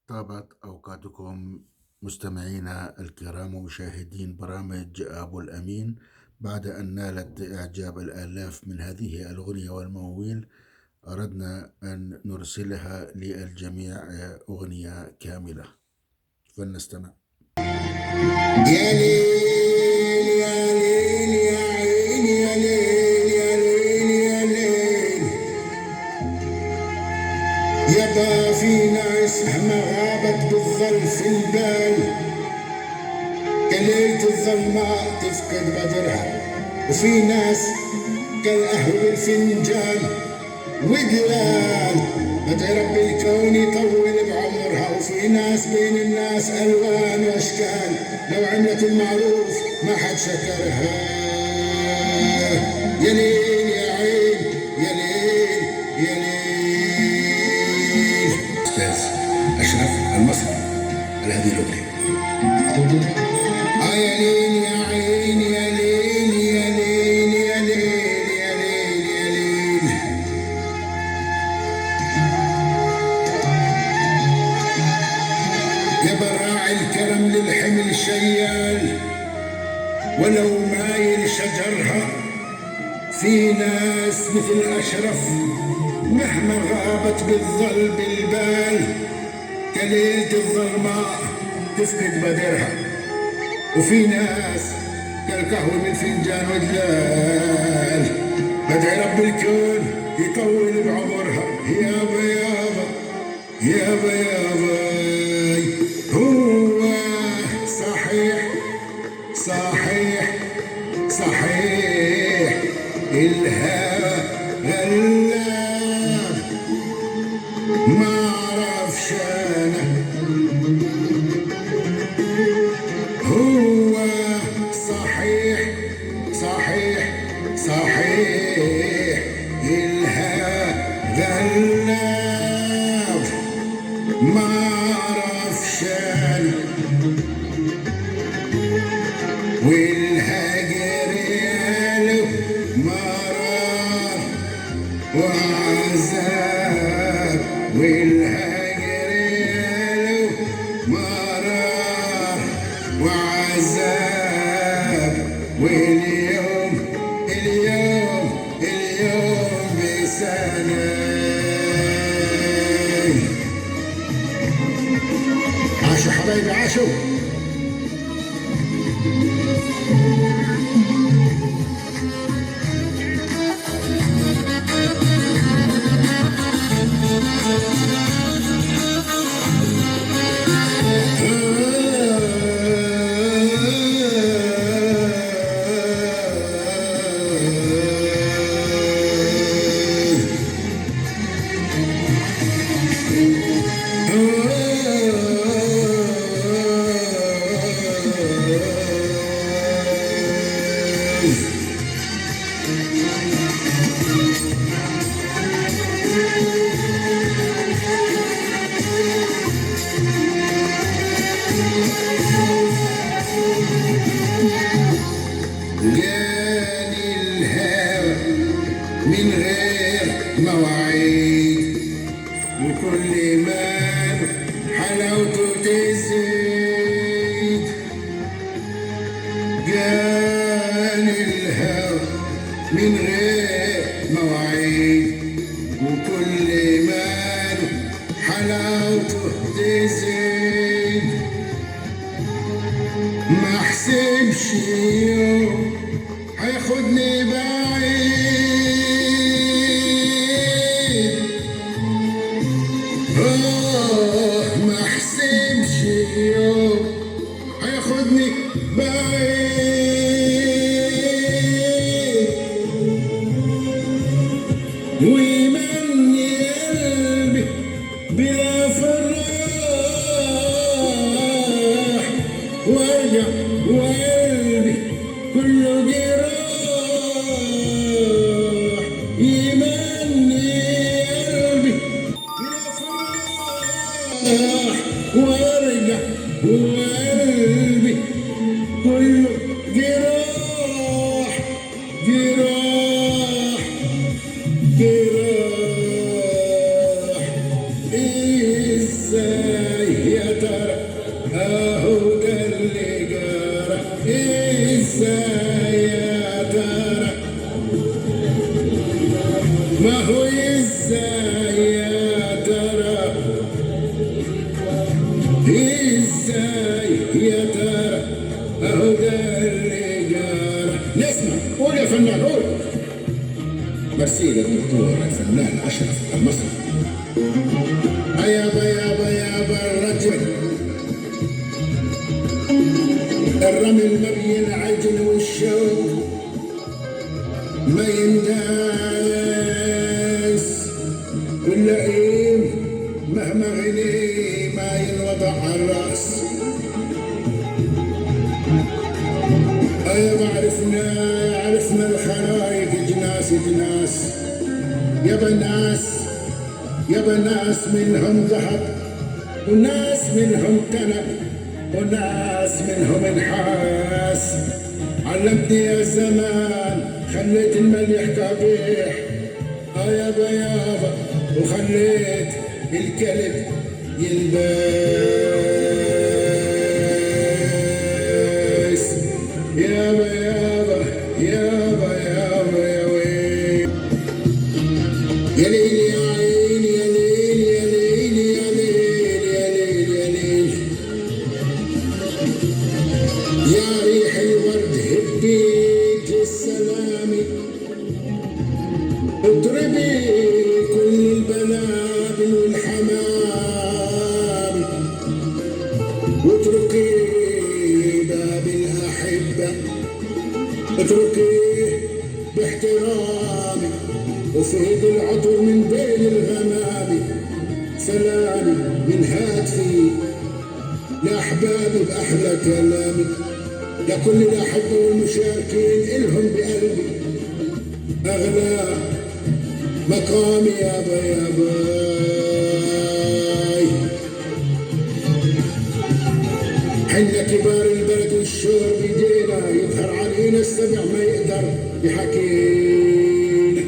طابت أوقاتكم مستمعينا الكرام ومشاهدين برامج أبو الأمين. بعد أن نالت إعجاب الآلاف من هذه الأغنية والمواويل، أردنا أن نرسلها للجميع أغنية كاملة، فلنستمع. يا ليل يا ليل يا عين يا ليل يا ليل يا ليل، يبا في ناس مهما غابت بالظل في البال، كليلة الظلماء تفقد بدرها، وفي ناس كالقهوة بالفنجان وجلال، بدعي رب الكون يطول بعمرها، وفي ناس بين الناس ألوان وأشكال، لو عملت المعروف ما حد شكرها. يا ليل يا عين يا ليل يا ليل. أستاذ أشرف المصري على هذه الأغنية. يا ليل يا عين يا ليل يا ليل يا ليل يا ليل يا ليل، يا براعي الكرم للحمل شيال، ولو مايل شجرها في ناس مثل أشرف مهما غابت بالظل بالبال، كليلة الظلماء تفقد بدرها، وفي ناس كالقهوة بالفنجان ودلال، بدعي رب الكون يطول بعمرها. يابا يابا يابا يابا، هو صحيح صحيح صحيح الهوى غلاب، ما عرفش انا هو صحيح صحيح صحيح الهوى غلاب، ما عرفش انا والهجر له مرار وعذاب، والهجر له مرار وعذاب، واليوم اليوم اليوم بسنة. عاشوا حبايبي عاشوا. جاني الهوى من غير مواعيد، وكل ما حلاوته تزيد، جاني الهوى من غير مواعيد، وكل ما حلاوته تزيد، ما حسبش يوم هياخدني بعيد، ما حسبش يوم هياخدني بعيد، ويمني قلبي بلا فراح، وارجع وقلبي كله جراح، يمني قلبي بلا فراح، وارجع وقلبي كله جراح جراح جراح. ازاي مرسي للدكتور الفنان أشرف المصري. يابا يابا يابا الرجل الرمل ما بينعجن والشوق ما ينداس واللئيم مهما غني ما ينوضع على الراس. يابا عرفنا الخلايق جناس جناس يابا ناس منهم ذهب وناس منهم كنب وناس منهم انحاس. علمتني يا زمان خليت الملح قبيح يابا وخليت الكلب يلبس. يابا يا ويل يا ليل يا عين يا ليل يا ليل يا ليل يا ليل يا ليل يا ريح الورد هبي السلامي اضربي كل البلابل والحمام واتركي باب الأحبة اتركيه باحترامي وفيد العطر من بين الغمام. سلامي من هاتفي لأحبابي بأحلى كلامي لكل الأحبة والمشاركين إلهم بقلبي أغلى مقامي يابا. حنا كبار البلد والشور بيدينا يظهر علينا السبع ما يقدر يحكينا.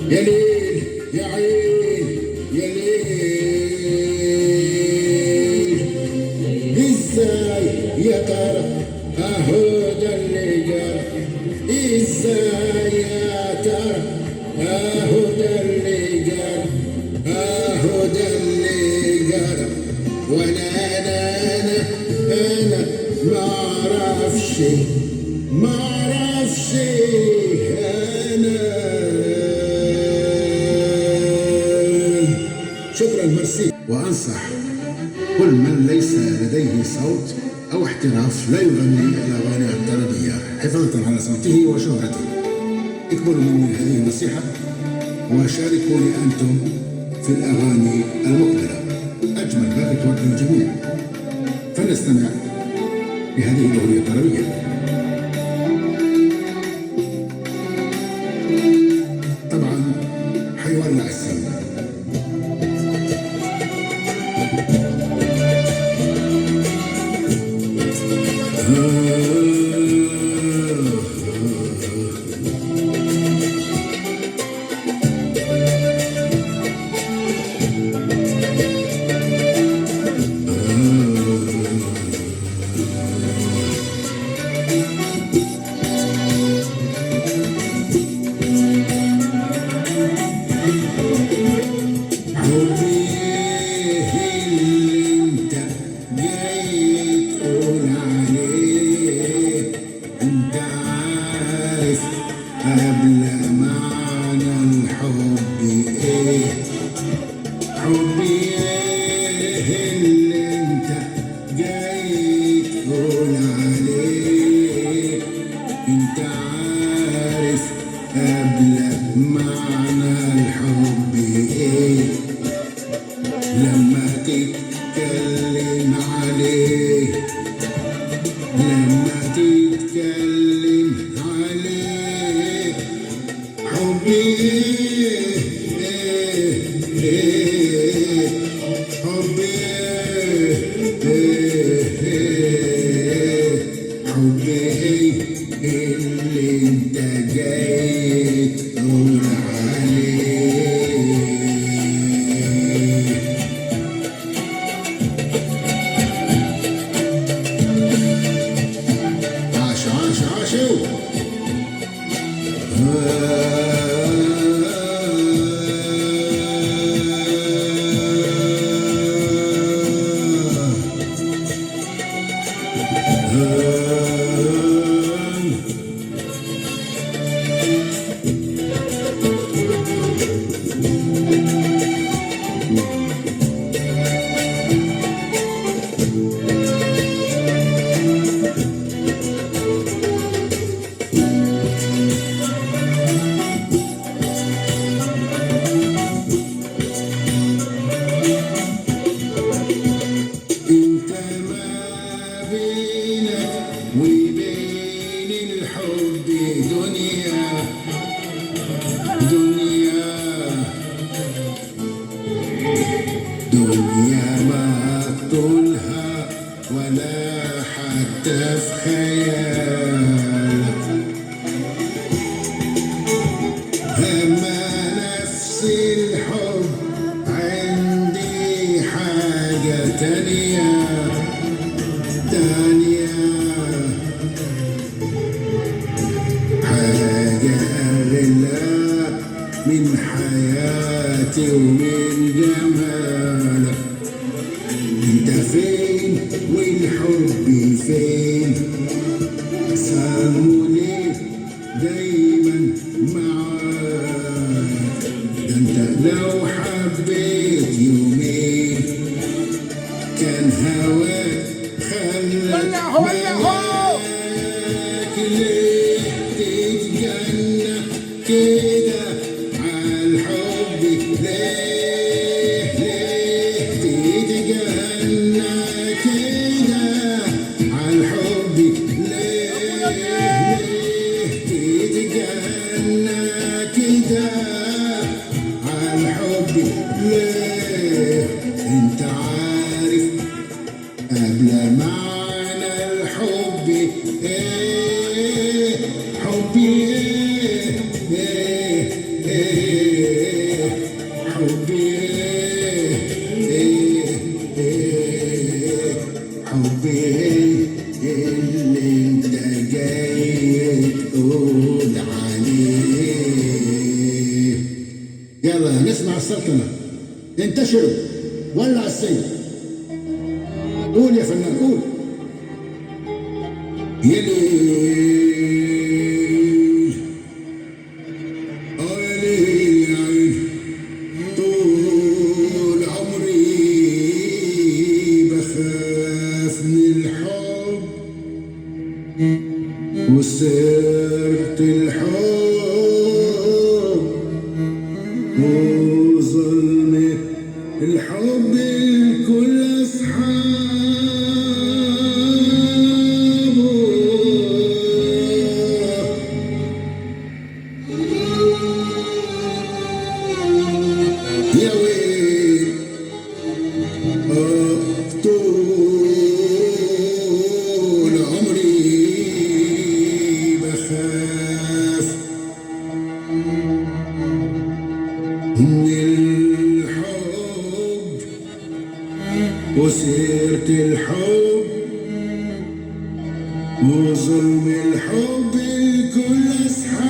يا ليل يا عين يا ليل ازاي يا ترى اهو ده اللي جرى. ازاي يا ترى اهو ده اللي جرى. اهو ده اللي جرى وانا ما اعرفش انا. شكرا مرسي. وانصح كل من ليس لديه صوت او احتراف لا يغني الاغاني الطربيه حفاظا على صوته وشهرته. اقبلوا مني هذه النصيحه وشاركوني انتم في الاغاني المقبله. اجمل باقة ورد للجميع. فلنستمع لهذه الاغنيه الطربيه. طبعا حيولع السما. دنيا ما طولها ولا حتى في خيالك، أما نفس الحب عندي حاجة تانية حاجة أغلى من حياتي ومن جمالك. انت فين والحب فين؟ ساموا ليه دايما معاك؟ ده انت لو حبيت يومين كان هواك خلاك معاك. ليه تتجنى كده عالحب؟ ليه تتجنى كده عالحب؟ ليه تتجنى كده عالحب؟ ليه؟ انت عارف قبل معنى الحب ايه؟ حبي ايه؟ حبي ايه؟ حبي اللي انت جاي تقول عليه. يلا نسمع السلطنة، انتشروا، ولع السيف. قول يا فنان قول. يا ليل يا ليل يا عين، طول عمري بخاف من الحب وسيرة الحب وظلمة الحب الكل أصحابه. يا ويل طول عمري بخاف من الحب وسيرة الحب وظلم الحب الكل أصحابه.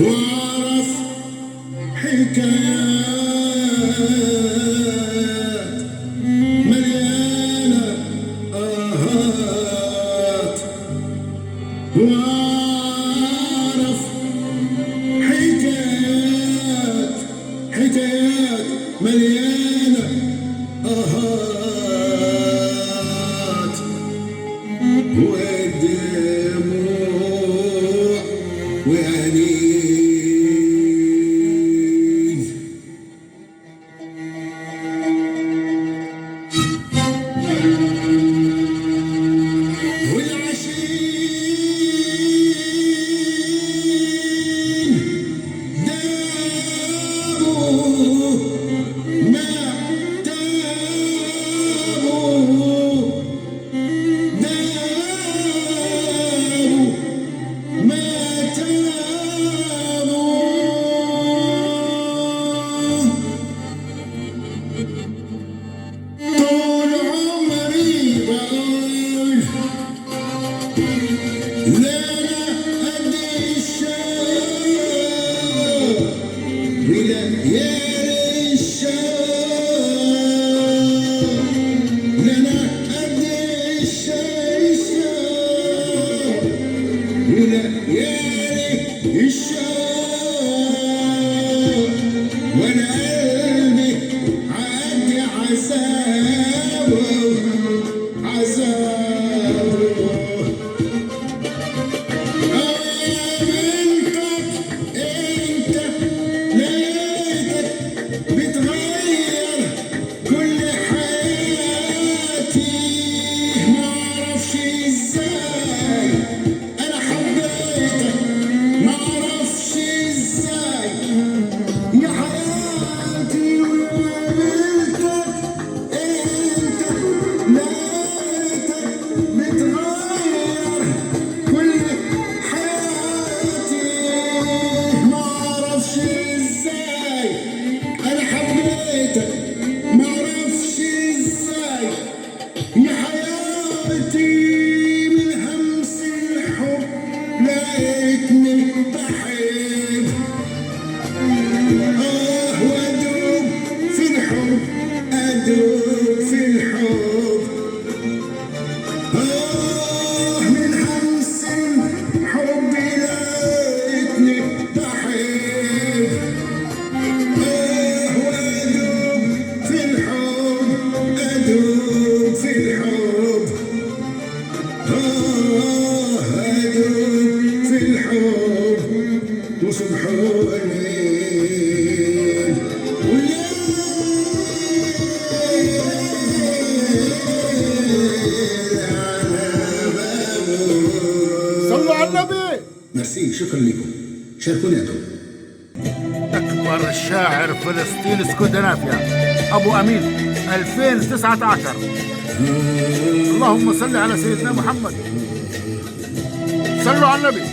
وأعرف حكايات مليانة آهات، وأعرف حكايات مليانة آهات ودموع وأنين. والعشيق دابوا ما تابوا، دابوا ما تابوا حياتي من همس الحب لقيتني بحب وادوب في الحب ادوب في الحب من همس الحب لقيتني بحب وادوب في الحب ادوب في الحب ادوب في الحب وصبحوا الليل صلوا على النبي. ميرسي، شكرا لكم. شاركوني انتم. أكبر شاعر فلسطين اسكندنافيا أبو أمين 2019. اللهم صل على سيدنا محمد. صلوا على النبي.